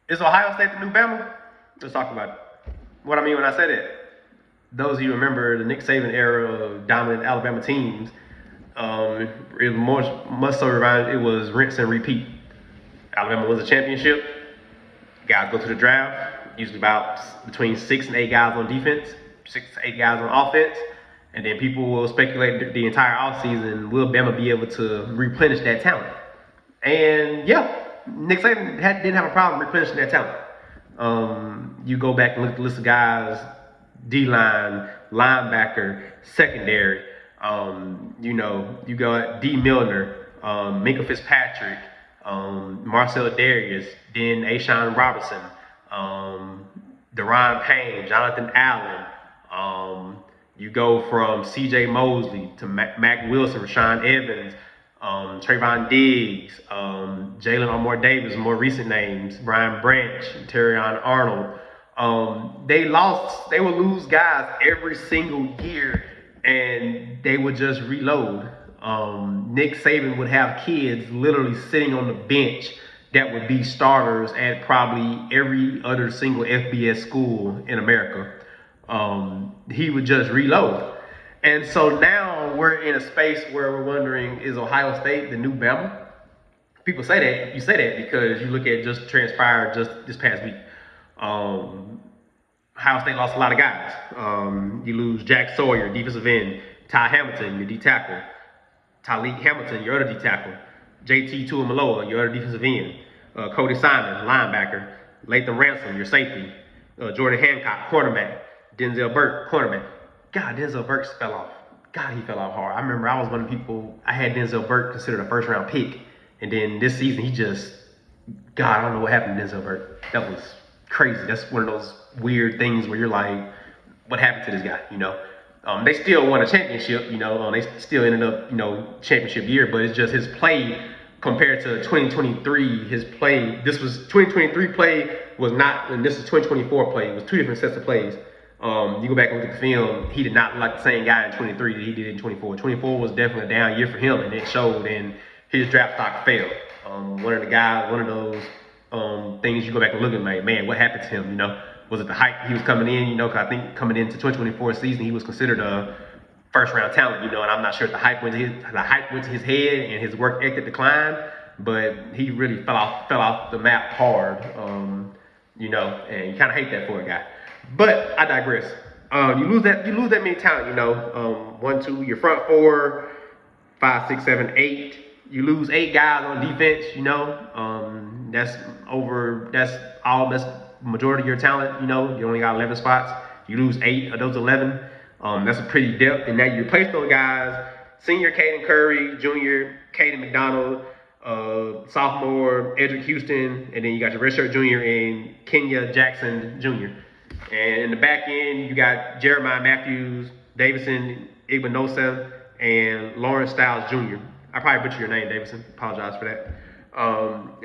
Is Ohio State the new Bama? Let's talk about it. What I mean when I say that, those of you who remember the Nick Saban era of dominant Alabama teams, it was more much so around it was rinse and repeat. Alabama wins a championship. Guys go to the draft. Usually about between 6 and 8 guys on defense, 6 to 8 guys on offense, and then people will speculate the entire offseason, will Bama be able to replenish that talent? And yeah, Nick Saban didn't have a problem replenishing that talent. You go back and look at the list of guys: D line, linebacker, secondary. You got D Milner, Minka Fitzpatrick, Marcel Darius, then Ashawn Robertson, Deron Payne, Jonathan Allen. You go from C.J. Mosley to Mac Wilson, Rashawn Evans, Trayvon Diggs, Jalen Armour Davis, more recent names, Brian Branch, Terrion Arnold. They would lose guys every single year, and they would just reload. Nick Saban would have kids literally sitting on the bench that would be starters at probably every other single FBS school in America. He would just reload. And so now we're in a space where we're wondering, is Ohio State the new Bama? People say that. You say that because you look at just transpired just this past week. Ohio State lost a lot of guys. You lose Jack Sawyer, defensive end, Ty Hamilton, your D tackle, Tyleek Hamilton, your other D tackle, JT Tuamaloa, your other defensive end, Cody Simon, linebacker, Latham Ransom, your safety, Jordan Hancock, cornerback, Denzel Burke, cornerback. God, Denzel Burke fell off. God, he fell off hard. I remember I was one of the people, I had Denzel Burke considered a first round pick. And then this season, God, I don't know what happened to Denzel Burke. That was crazy. That's one of those weird things where you're like, what happened to this guy, They still won a championship, they still ended up, championship year, but it's just his play compared to 2023, his play, this was 2023 play was not, and this is 2024 play. It was two different sets of plays. You go back and look at the film, he did not look like the same guy in 23 that he did in 24. 24 was definitely a down year for him, and it showed, and his draft stock failed. One of those things you go back and look at, like, man, what happened to him, Was it the hype he was coming in, Because I think coming into 2024 season, he was considered a first round talent, and I'm not sure if the hype went to his head and his work ethic declined, but he really fell off the map hard, and you kind of hate that for a guy. But I digress. You lose that many talent, 1, 2, your front four, 5, 6, 7, 8. You lose 8 guys on defense, that's majority of your talent, you only got 11 spots. You lose 8 of those 11. That's a pretty depth. And now you replace those guys, senior Caden Curry, junior Caden McDonald, sophomore Edric Houston, and then you got your redshirt junior in Kenya Jackson Jr. And in the back end, you got Jeremiah Matthews, Davison Igbinosa, and Lawrence Styles Jr. I probably butchered your name, Davison. Apologize for that.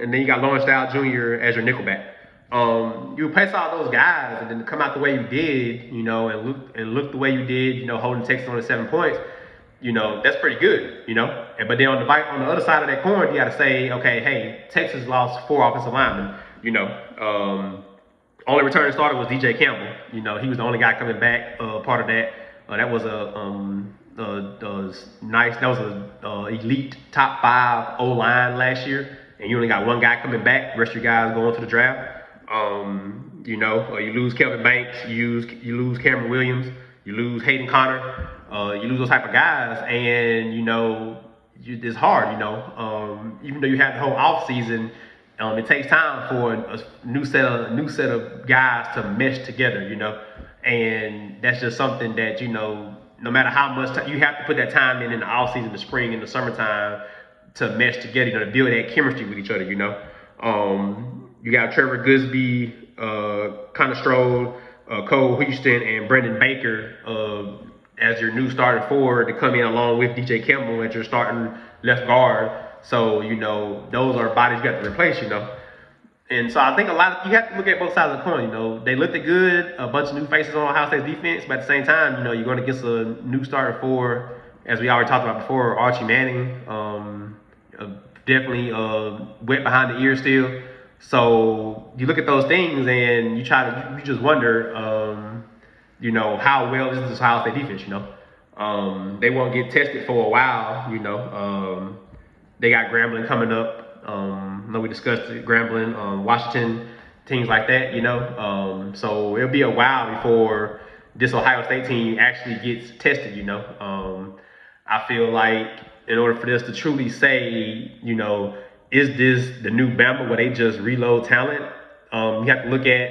And then you got Lawrence Styles Jr. as your nickelback. You replace all those guys and then to come out the way you did, and look the way you did, holding Texas on the 7 points, that's pretty good, But then on the other side of that coin, you got to say, okay, hey, Texas lost 4 offensive linemen, Only returning starter was DJ Campbell. He was the only guy coming back. Part of that. That was elite top 5 O line last year, and you only got one guy coming back. The rest of your guys going to the draft. You lose Kelvin Banks, you lose Cameron Williams, you lose Hayden Connor, you lose those type of guys, and it's hard. Even though you have the whole off season. It takes time for a new set of guys to mesh together, and that's just something that no matter how much you have to put that time in the off season, the spring and the summertime to mesh together, to build that chemistry with each other, You got Trevor Goosby, Connor Stroll, Cole Houston, and Brendan Baker as your new starting forward to come in along with DJ Campbell as your starting left guard. So, those are bodies you got to replace, And so I think you have to look at both sides of the coin, They looked good, a bunch of new faces on Ohio State's defense, but at the same time, you're going against a new starter for, as we already talked about before, Archie Manning. Definitely wet behind the ears still. So you look at those things and you just wonder, how well is this Ohio State defense? They won't get tested for a while. They got Grambling coming up. I know we discussed it, Grambling, Washington, teams like that. So it'll be a while before this Ohio State team actually gets tested. I feel like in order for this to truly say, is this the new Bama where they just reload talent? You have to look at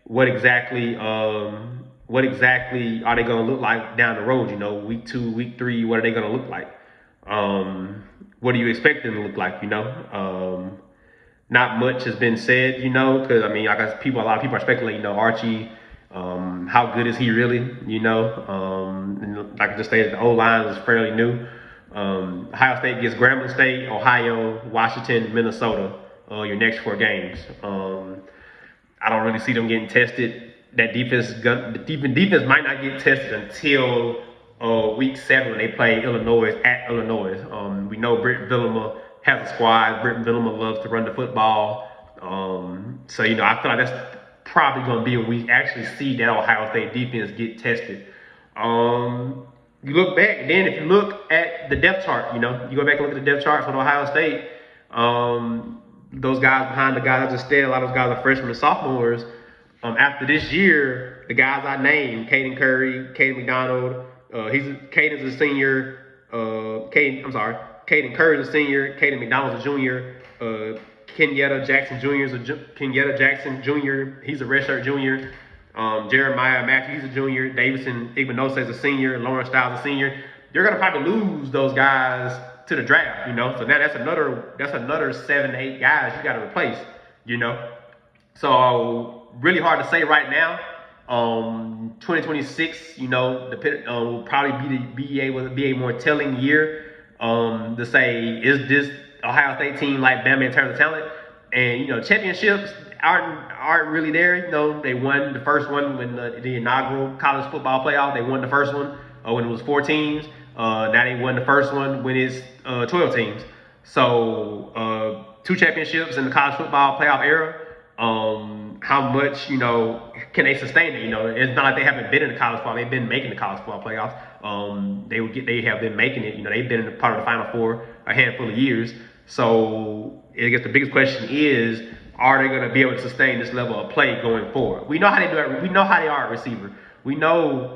what exactly are they going to look like down the road? Week 2, week 3, what are they going to look like? What do you expect them to look like? Not much has been said, because a lot of people are speculating. Archie, how good is he really? And like I just stated, the O line is fairly new. Ohio State gets Grambling State, Ohio, Washington, Minnesota, your next 4 games. I don't really see them getting tested. That defense might not get tested until week 7 when they play Illinois at Illinois. We know Britt Bielema has a squad. Britt Bielema loves to run the football. So I feel like that's probably going to be when we actually see that Ohio State defense get tested. You look back, and then if you look at the depth chart, you go back and look at the depth chart for Ohio State. Those guys behind the guys I just said, a lot of those guys are freshmen and sophomores. After this year, the guys I named, Caden Curry, Caden McDonald, Caden's a senior. Caden Curry's a senior. Caden McDonald's a junior. Kenyatta Jackson Jr. He's a redshirt junior. Jeremiah Matthews, he's a junior. Davison Igbinosa is a senior. Lawrence Styles a senior. You're gonna probably lose those guys to the draft, So now that's another 7 to 8 guys you got to replace, So really hard to say right now. 2026, will probably be a more telling year to say, is this Ohio State team like Bama in terms of talent? And championships aren't really there. They won the first one when the inaugural college football playoff. They won the first one when it was 4 teams. Now they won the first one when it's 12 teams. So 2 championships in the college football playoff era. How much can they sustain it? It's not like they haven't been in the college football. They've been making the college football playoffs. They have been making it. They've been in part of the Final Four a handful of years. So I guess the biggest question is, are they going to be able to sustain this level of play going forward? We know how they do it. We know how they are at receiver. We know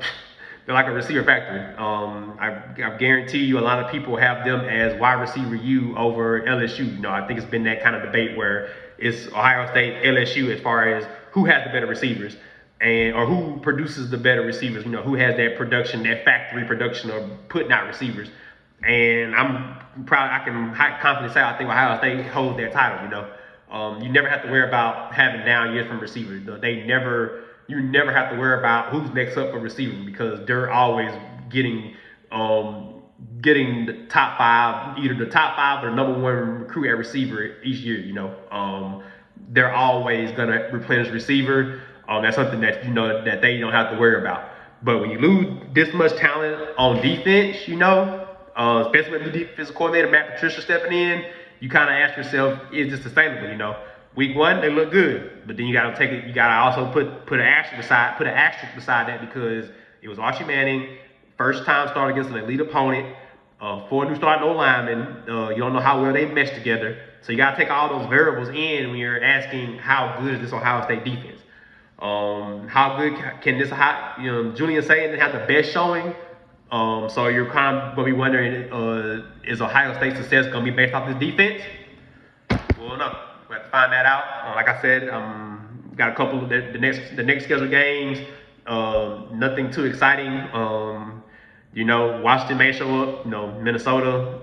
they're like a receiver factory. I guarantee you a lot of people have them as wide receiver U over LSU. I think it's been that kind of debate where it's Ohio State, LSU as far as who has the better receivers or who produces the better receivers, who has that production, that factory production of putting out receivers. And I can confidently say I think Ohio State holds their title, You never have to worry about having down years from receivers. You never have to worry about who's next up for receiver because they're always getting the top 5, either the top 5 or number 1 recruit at receiver each year. They're always gonna replenish receiver. That's something that that they don't have to worry about. But when you lose this much talent on defense, especially with the defensive coordinator Matt Patricia stepping in, you kind of ask yourself, is this sustainable? Week 1 they look good, but then you gotta take it. You gotta also put an asterisk beside that because it was Archie Manning, first time start against an elite opponent, 4 new starting O-linemen. You don't know how well they mesh together, so you gotta take all those variables in when you're asking how good is this Ohio State defense. How good can this Julian Saban have the best showing? So you're kind of gonna be wondering, is Ohio State's success gonna be based off this defense? Well, no. We have to find that out. Like I said, got a couple of the next scheduled games. Nothing too exciting. Washington may show up. Minnesota,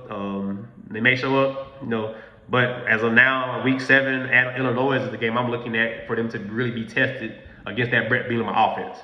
they may show up. But as of now, week 7 at Illinois is the game I'm looking at for them to really be tested against that Brett Bielema offense.